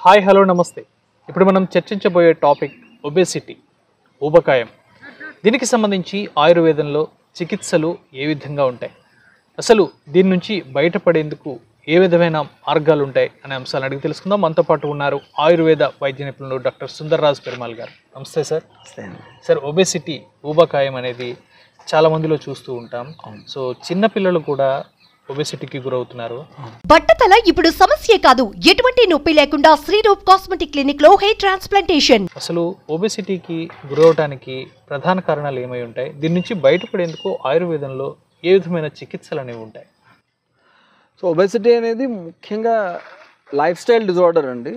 Hi hello నమస్తే. ఇప్పుడు మనం చర్చించబోయే టాపిక్ ఒబేసిటీ, ఊబకాయం. దీనికి సంబంధించి ఆయుర్వేదంలో చికిత్సలు ఏ విధంగా ఉంటాయి, అసలు దీని నుంచి బయటపడేందుకు ఏ విధమైన మార్గాలు ఉంటాయి అనే అంశాలను అడిగి తెలుసుకుందాం. మనతో పాటు ఉన్నారు ఆయుర్వేద వైద్య నిపుణులు డాక్టర్ సుందర్రాజ్ పెరుమాల్ గారు. నమస్తే సార్. సార్, ఒబేసిటీ, ఊబకాయం అనేది చాలా మందిలో చూస్తూ ఉంటాం. సో చిన్నపిల్లలు కూడా ఒబేసిటీకి గురవుతున్నారు. బట్టతల ఇప్పుడు సమస్య కాదు. ఎటువంటి నొప్పి లేకుండా శ్రీరూప్ కాస్మెటిక్ క్లినిక్ లో హెయిర్ ట్రాన్స్ప్లాంటేషన్. అసలు ఒబేసిటీకి గురవడానికి ప్రధాన కారణాలు ఏమై ఉంటాయి, దీని నుంచి బయటపడేందుకు ఆయుర్వేదంలో ఏ విధమైన చికిత్సలు అనేవి ఉంటాయి? సో ఒబేసిటీ అనేది ముఖ్యంగా లైఫ్ స్టైల్ డిజార్డర్ అండి.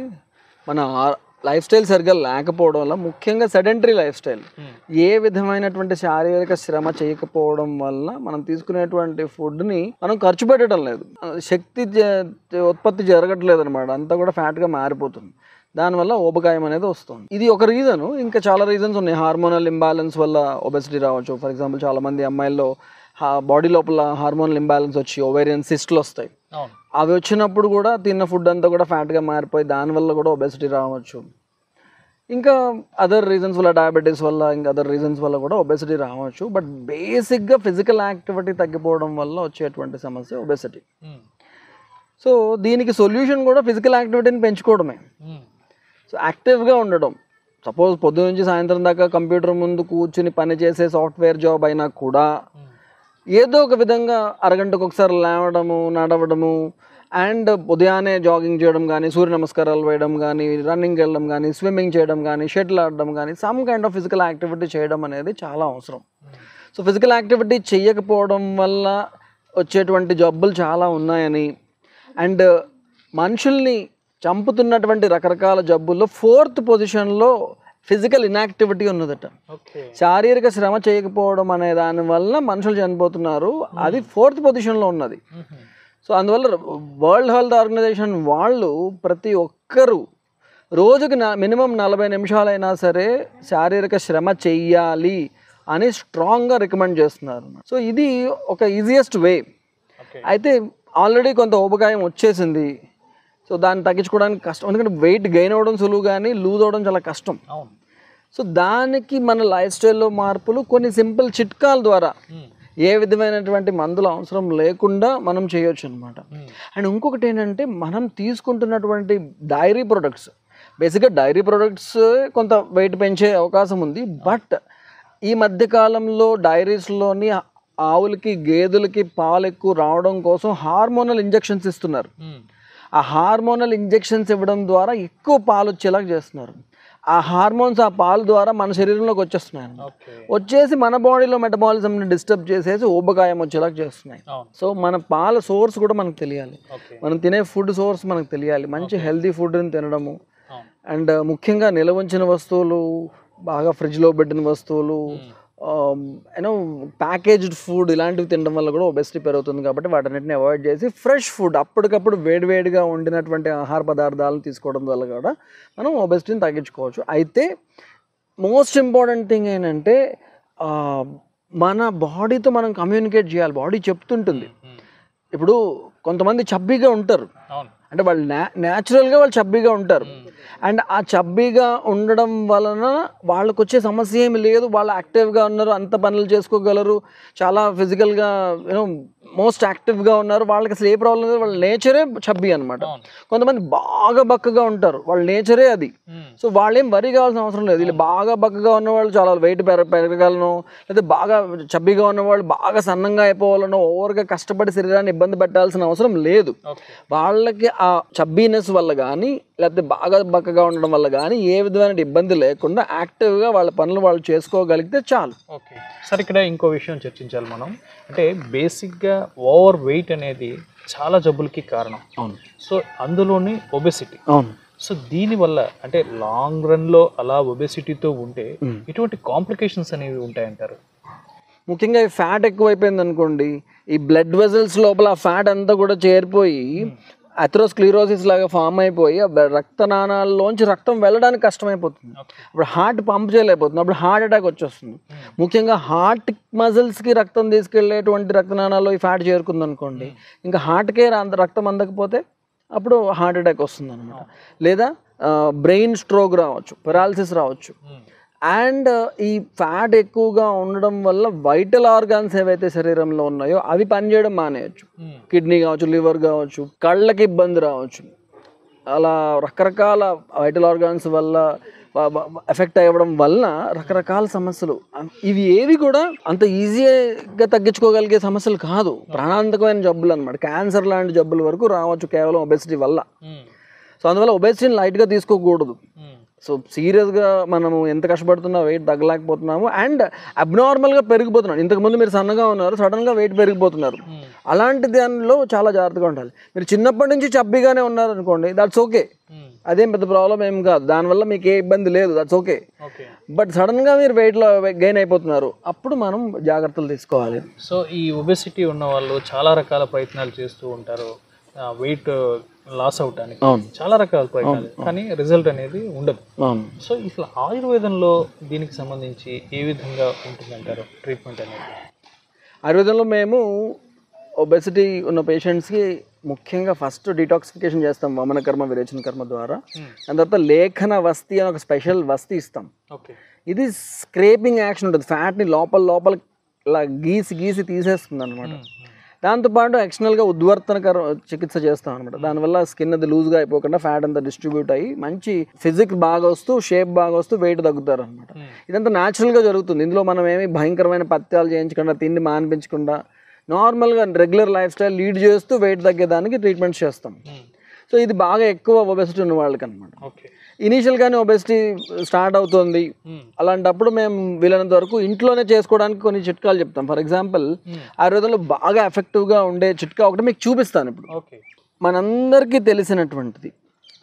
మన లైఫ్ స్టైల్ సరిగ్గా లేకపోవడం వల్ల, ముఖ్యంగా సెడెంటరీ లైఫ్ స్టైల్, ఏ విధమైనటువంటి శారీరక శ్రమ చేయకపోవడం వల్ల మనం తీసుకునేటువంటి ఫుడ్ని మనం ఖర్చు పెట్టడం లేదు, శక్తి ఉత్పత్తి జరగట్లేదు అనమాట. అంతా కూడా ఫ్యాట్గా మారిపోతుంది. దానివల్ల ఊబకాయం అనేది వస్తుంది. ఇది ఒక రీజను. ఇంకా చాలా రీజన్స్ ఉన్నాయి. హార్మోనల్ ఇంబ్యాలెన్స్ వల్ల ఒబేసిటీ రావచ్చు. ఫర్ ఎగ్జాంపుల్, చాలామంది అమ్మాయిల్లో బాడీ లోపల హార్మోనల్ ఇంబ్యాలెన్స్ వచ్చి ఓవేరియన్ సిస్ట్లు వస్తాయి. అవి వచ్చినప్పుడు కూడా తిన్న ఫుడ్ అంతా కూడా ఫ్యాట్గా మారిపోయి దానివల్ల కూడా ఒబేసిటీ రావచ్చు. ఇంకా అదర్ రీజన్స్ వల్ల, డయాబెటీస్ వల్ల, ఇంకా అదర్ రీజన్స్ వల్ల కూడా ఒబేసిటీ రావచ్చు. బట్ బేసిక్గా ఫిజికల్ యాక్టివిటీ తగ్గిపోవడం వల్ల వచ్చేటువంటి సమస్య ఒబేసిటీ. సో దీనికి సొల్యూషన్ కూడా ఫిజికల్ యాక్టివిటీని పెంచుకోవడమే. సో యాక్టివ్గా ఉండడం. సపోజ్ పొద్దు నుంచి సాయంత్రం దాకా కంప్యూటర్ ముందు కూర్చుని పని చేసే సాఫ్ట్వేర్ జాబ్ అయినా కూడా ఏదో ఒక విధంగా అరగంటకు ఒకసారి లేవడము, నడవడము, అండ్ ఉదయాన్నే జాగింగ్ చేయడం కానీ, సూర్య నమస్కారాలు వేయడం కానీ, రన్నింగ్ వెళ్ళడం కానీ, స్విమ్మింగ్ చేయడం కానీ, షటిల్ ఆడడం కానీ, some kind of physical activity చేయడం అనేది చాలా అవసరం. సో ఫిజికల్ యాక్టివిటీ చేయకపోవడం వల్ల వచ్చేటువంటి జబ్బులు చాలా ఉన్నాయని, అండ్ మనుషుల్ని చంపుతున్నటువంటి రకరకాల జబ్బుల్లో 4th పొజిషన్లో ఫిజికల్ ఇన్యాక్టివిటీ ఉన్నదట. శారీరక శ్రమ చేయకపోవడం అనే దాని వల్ల మనుషులు చనిపోతున్నారు. అది 4th పొజిషన్లో ఉన్నది. సో అందువల్ల వరల్డ్ హెల్త్ ఆర్గనైజేషన్ వాళ్ళు ప్రతి ఒక్కరూ రోజుకి మినిమం 40 నిమిషాలైనా సరే శారీరక శ్రమ చెయ్యాలి అని స్ట్రాంగ్గా రికమెండ్ చేస్తున్నారు. సో ఇది ఒక ఈజియెస్ట్ వే. అయితే ఆల్రెడీ కొంత ఊబకాయం వచ్చేసింది. సో దాన్ని తగ్గించుకోవడానికి కష్టం, ఎందుకంటే వెయిట్ గెయిన్ అవ్వడం సులువు కానీ లూజ్ అవ్వడం చాలా కష్టం. సో దానికి మన లైఫ్ స్టైల్లో మార్పులు, కొన్ని సింపుల్ చిట్కాల ద్వారా ఏ విధమైనటువంటి మందుల అవసరం లేకుండా మనం చేయొచ్చు అనమాట. అండ్ ఇంకొకటి ఏంటంటే, మనం తీసుకుంటున్నటువంటి డైరీ ప్రొడక్ట్స్, బేసిక్గా డైరీ ప్రొడక్ట్స్ కొంత వెయిట్ పెంచే అవకాశం ఉంది. బట్ ఈ మధ్యకాలంలో డైరీస్లోని ఆవులకి, గేదెలకి పాలు ఎక్కువ రావడం కోసం హార్మోనల్ ఇంజెక్షన్స్ ఇస్తున్నారు. ఆ హార్మోనల్ ఇంజెక్షన్స్ ఇవ్వడం ద్వారా ఎక్కువ పాలు వచ్చేలాగా చేస్తున్నారు. ఆ హార్మోన్స్, ఆ పాలు ద్వారా మన శరీరంలోకి వచ్చేస్తున్నాయి. వచ్చేసి మన బాడీలో మెటబాలిజంని డిస్టర్బ్ చేసేసి ఊబకాయం వచ్చేలాగా చేస్తున్నాయి. సో మన పాల సోర్స్ కూడా మనకు తెలియాలి, మనం తినే ఫుడ్ సోర్స్ మనకు తెలియాలి. మంచి హెల్తీ ఫుడ్ని తినడము, అండ్ ముఖ్యంగా నిల్వ ఉంచిన వస్తువులు, బాగా ఫ్రిడ్జ్లో పెట్టిన వస్తువులు, యూనో ప్యాకేజ్డ్ ఫుడ్, ఇలాంటివి తినడం వల్ల కూడా ఒబేసిటీ పెరుగుతుంది. కాబట్టి వాటన్నిటిని అవాయిడ్ చేసి ఫ్రెష్ ఫుడ్, అప్పటికప్పుడు వేడివేడిగా వండినటువంటి ఆహార పదార్థాలను తీసుకోవడం వల్ల కూడా మనం ఒబేసిటీని తగ్గించుకోవచ్చు. అయితే మోస్ట్ ఇంపార్టెంట్ థింగ్ ఏంటంటే, మన బాడీతో మనం కమ్యూనికేట్ చేయాలి. బాడీ చెప్తుంటుంది. ఇప్పుడు కొంతమంది చబ్బీగా ఉంటారు, అంటే వాళ్ళు న్యాచురల్గా వాళ్ళు చబ్బీగా ఉంటారు. అండ్ ఆ చబ్బీగా ఉండడం వలన వాళ్ళకు వచ్చే సమస్య ఏమి లేదు. వాళ్ళు యాక్టివ్గా ఉన్నారు, అంత పనులు చేసుకోగలరు, చాలా ఫిజికల్గా యూనో మోస్ట్ యాక్టివ్గా ఉన్నారు. వాళ్ళకి అసలు ఏ ప్రాబ్లం లేదు. వాళ్ళ నేచరే చబ్బీ అనమాట. కొంతమంది బాగా బక్కగా ఉంటారు, వాళ్ళ నేచరే అది. సో వాళ్ళేం వరి కావాల్సిన అవసరం లేదు. వీళ్ళు బాగా బక్కగా ఉన్నవాళ్ళు చాలా వెయిట్ పెరగగలను, లేదా బాగా చబ్బీగా ఉన్నవాళ్ళు బాగా సన్నంగా అయిపోవాలనో, ఓవర్గా కష్టపడి శరీరాన్ని ఇబ్బంది పెట్టాల్సిన అవసరం లేదు. వాళ్ళకి ఆ చబ్బీనెస్ వల్ల కానీ, లేకపోతే బాగా బక్కగా ఉండడం వల్ల కానీ ఏ విధమైన ఇబ్బంది లేకుండా యాక్టివ్గా వాళ్ళ పనులు వాళ్ళు చేసుకోగలిగితే చాలు. ఓకే సార్, ఇక్కడ ఇంకో విషయం చర్చించాలి మనం. అంటే బేసిక్గా ఓవర్ వెయిట్ అనేది చాలా జబ్బులకి కారణం. అవును. సో అందులోని ఒబేసిటీ. అవును. సో దీనివల్ల అంటే లాంగ్ రన్లో అలా ఒబేసిటీతో ఉంటే ఇటువంటి కాంప్లికేషన్స్ అనేవి ఉంటాయంటారు? ముఖ్యంగా ఈ ఫ్యాట్ ఎక్కువైపోయింది అనుకోండి, ఈ బ్లడ్ వెజల్స్ లోపల ఆ ఫ్యాట్ అంతా కూడా చేరిపోయి అథెరోస్క్లెరోసిస్ లాగా ఫామ్ అయిపోయి రక్తనాళాల్లోంచి రక్తం వెళ్ళడానికి కష్టమైపోతుంది. అప్పుడు హార్ట్ పంప్ చేయలేకపోతుంది, అప్పుడు హార్ట్ అటాక్ వచ్చేస్తుంది. ముఖ్యంగా హార్ట్ మజిల్స్కి రక్తం తీసుకెళ్లేటువంటి రక్తనాళాల్లో ఈ ఫ్యాట్ చేరుకుంది అనుకోండి, ఇంకా హార్ట్కే రక్తం అందకపోతే అప్పుడు హార్ట్ అటాక్ వస్తుంది అనమాట. లేదా బ్రెయిన్ స్ట్రోక్ రావచ్చు, పెరాలసిస్ రావచ్చు. అండ్ ఈ ఫ్యాట్ ఎక్కువగా ఉండడం వల్ల వైటల్ ఆర్గాన్స్ ఏవైతే శరీరంలో ఉన్నాయో అవి పనిచేయడం మానేయచ్చు. కిడ్నీ కావచ్చు, లివర్ కావచ్చు, కళ్ళకి ఇబ్బంది రావచ్చు. అలా రకరకాల వైటల్ ఆర్గాన్స్ వల్ల ఎఫెక్ట్ అవ్వడం వల్ల రకరకాల సమస్యలు. ఇవి ఏవి కూడా అంత ఈజీగా తగ్గించుకోగలిగే సమస్యలు కాదు, ప్రాణాంతకమైన జబ్బులు అనమాట. క్యాన్సర్ లాంటి జబ్బుల వరకు రావచ్చు కేవలం ఒబెసిటీ వల్ల. సో అందువల్ల ఒబెసిటీని లైట్గా తీసుకోకూడదు. సో సీరియస్గా మనము ఎంత కష్టపడుతున్నా వెయిట్ తగ్గలేకపోతున్నాము అండ్ అబ్నార్మల్గా పెరిగిపోతున్నాం. ఇంతకుముందు మీరు సన్నగా ఉన్నారు, సడన్గా వెయిట్ పెరిగిపోతున్నారు. అలాంటి దానిలో చాలా జాగ్రత్తగా ఉండాలి. మీరు చిన్నప్పటి నుంచి చబ్బీగానే ఉన్నారు అనుకోండి, దట్స్ ఓకే, అదేం పెద్ద ప్రాబ్లం ఏం కాదు, దానివల్ల మీకు ఏ ఇబ్బంది లేదు, దట్స్ ఓకే. బట్ సడన్గా మీరు వెయిట్లో గెయిన్ అయిపోతున్నారు, అప్పుడు మనం జాగ్రత్తలు తీసుకోవాలి. సో ఈ ఒబెసిటీ ఉన్న వాళ్ళు చాలా రకాల ప్రయత్నాలు చేస్తూ ఉంటారు వెయిట్ లాస్ అవటానికి, చాలా రకాల ప్రయత్నాలు, కానీ రిజల్ట్ అనేది ఉండదు. సో ఇట్లా ఆయుర్వేదంలో దీనికి సంబంధించి ఏ విధంగా ఉంటుందంటారు ట్రీట్మెంట్ అనేది? ఆయుర్వేదంలో మేము ఒబెసిటీ ఉన్న పేషెంట్స్కి ముఖ్యంగా ఫస్ట్ డిటాక్సిఫికేషన్ చేస్తాం వమన కర్మ విరేచన కర్మ ద్వారా. దాని తర్వాత లేఖన వస్తి అని ఒక స్పెషల్ వస్తి ఇస్తాం. ఇది స్క్రేపింగ్ యాక్షన్ ఉంటుంది, ఫ్యాట్ని లోపల ఇలా గీసి తీసేస్తుంది అనమాట. దాంతోపాటు ఎక్స్టర్నల్గా ఉద్వర్తన చికిత్స చేస్తాం అనమాట. దానివల్ల స్కిన్ అది లూజ్గా అయిపోకుండా ఫ్యాట్ అంతా డిస్ట్రిబ్యూట్ అయ్యి మంచి ఫిజిక్స్ బాగా వస్తూ, షేప్ బాగా వస్తూ వెయిట్ తగ్గుతారు అనమాట. ఇదంతా న్యాచురల్గా జరుగుతుంది. ఇందులో మనం ఏమి భయంకరమైన పత్యాలు చేయించకుండా, తిండి మానిపించకుండా, నార్మల్గా రెగ్యులర్ లైఫ్ స్టైల్ లీడ్ చేస్తూ వెయిట్ తగ్గేదానికి ట్రీట్మెంట్స్ చేస్తాం. సో ఇది బాగా ఎక్కువ ఒబెసిటీ ఉన్న వాళ్ళకి అనమాట. ఇనీషియల్గానే ఒబెసిటీ స్టార్ట్ అవుతుంది, అలాంటప్పుడు మేము వీలైనంత వరకు ఇంట్లోనే చేసుకోవడానికి కొన్ని చిట్కాలు చెప్తాం. ఫర్ ఎగ్జాంపుల్ ఆయుర్వేదంలో బాగా ఎఫెక్టివ్గా ఉండే చిట్కా ఒకటి మీకు చూపిస్తాను ఇప్పుడు. మనందరికీ తెలిసినటువంటిది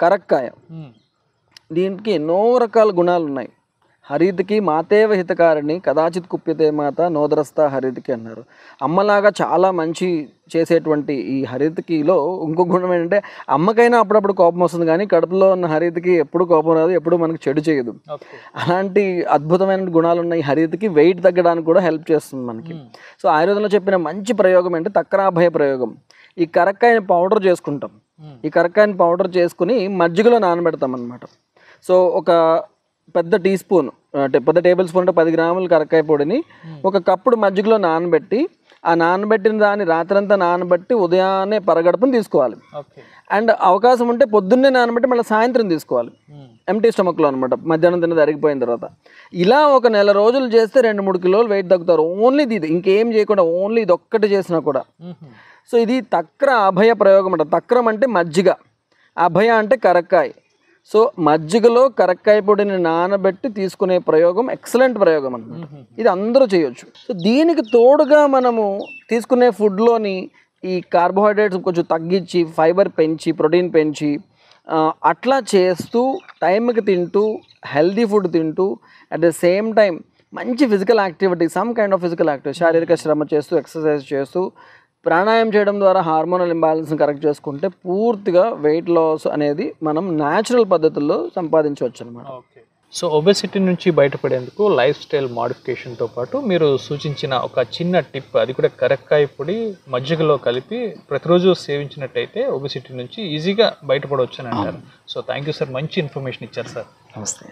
కరక్కాయ. దీనికి ఎన్నో రకాల గుణాలు ఉన్నాయి. హరితికి మాతేవ హితకారిణి కదాచిత్ కుప్యతే మాత నోదరస్థ హరితికి అన్నారు. అమ్మలాగా చాలా మంచి చేసేటువంటి ఈ హరితికిలో ఇంకో గుణం ఏంటంటే, అమ్మకైనా అప్పుడప్పుడు కోపం వస్తుంది, కానీ కడుపులో ఉన్న హరితికి ఎప్పుడు కోపం రాదు, ఎప్పుడు మనకు చెడు చేయదు. అలాంటి అద్భుతమైన గుణాలు ఉన్న ఈ హరితికి వెయిట్ తగ్గడానికి కూడా హెల్ప్ చేస్తుంది మనకి. సో ఆయుర్వేదంలో చెప్పిన మంచి ప్రయోగం అంటే తక్రాభయ ప్రయోగం. ఈ కరక్కాయని పౌడర్ చేసుకుంటాం. ఈ కరక్కాయని పౌడర్ చేసుకుని మజ్జిగలో నానబెడతాం అన్నమాట. సో ఒక పెద్ద టీ స్పూన్, పెద్ద టేబుల్ స్పూన్ అంటే 10 గ్రాముల కరక్కాయ పొడిని ఒక కప్పుడు మజ్జిగలో నానబెట్టి, ఆ నానబెట్టిన దాన్ని రాత్రంతా నానబెట్టి ఉదయాన్నే పరగడుపుని తీసుకోవాలి. అండ్ అవకాశం ఉంటే పొద్దున్నే నానబెట్టి మళ్ళీ సాయంత్రం తీసుకోవాలి, ఎంటీ స్టమక్లో అనమాట, మధ్యాహ్నం తిన్నది అరిగిపోయిన తర్వాత. ఇలా ఒక నెల రోజులు చేస్తే 2-3 కిలోలు వెయిట్ తగ్గుతారు. ఓన్లీ ఇది, ఇంకేం చేయకుండా ఓన్లీ ఇది ఒక్కటి చేసినా కూడా. సో ఇది తక్ర అభయ ప్రయోగం అంట. తక్రం అంటే మజ్జిగ, అభయ అంటే కరక్కాయ. సో మజ్జిగలో కరక్కాయ పొడిని నానబెట్టి తీసుకునే ప్రయోగం ఎక్సలెంట్ ప్రయోగం అన్నమాట. ఇది అందరూ చేయొచ్చు. సో దీనికి తోడుగా మనము తీసుకునే ఫుడ్లోని ఈ కార్బోహైడ్రేట్స్ కొంచెం తగ్గించి, ఫైబర్ పెంచి, ప్రోటీన్ పెంచి, అట్లా చేస్తూ టైంకి తింటూ, హెల్దీ ఫుడ్ తింటూ, అట్ ద సేమ్ టైం మంచి physical activity, some kind of physical activity, శారీరక శ్రమ చేస్తూ, ఎక్సర్సైజ్ చేస్తూ, ప్రాణాయామం చేయడం ద్వారా హార్మోనల్ ఇంబ్యాలెన్స్ని కరెక్ట్ చేసుకుంటే పూర్తిగా వెయిట్ లాస్ అనేది మనం న్యాచురల్ పద్ధతుల్లో సంపాదించవచ్చు అనమాట. సో ఒబెసిటీ నుంచి బయటపడేందుకు లైఫ్ స్టైల్ మోడిఫికేషన్తో పాటు మీరు సూచించిన ఒక చిన్న టిప్, అది కూడా కరక్కాయ పొడి మజ్జిగలో కలిపి ప్రతిరోజు సేవించినట్టయితే ఒబెసిటీ నుంచి ఈజీగా బయటపడవచ్చు అని అంటారు. సో థ్యాంక్ యూ సార్, మంచి ఇన్ఫర్మేషన్ ఇచ్చారు సార్. నమస్తే.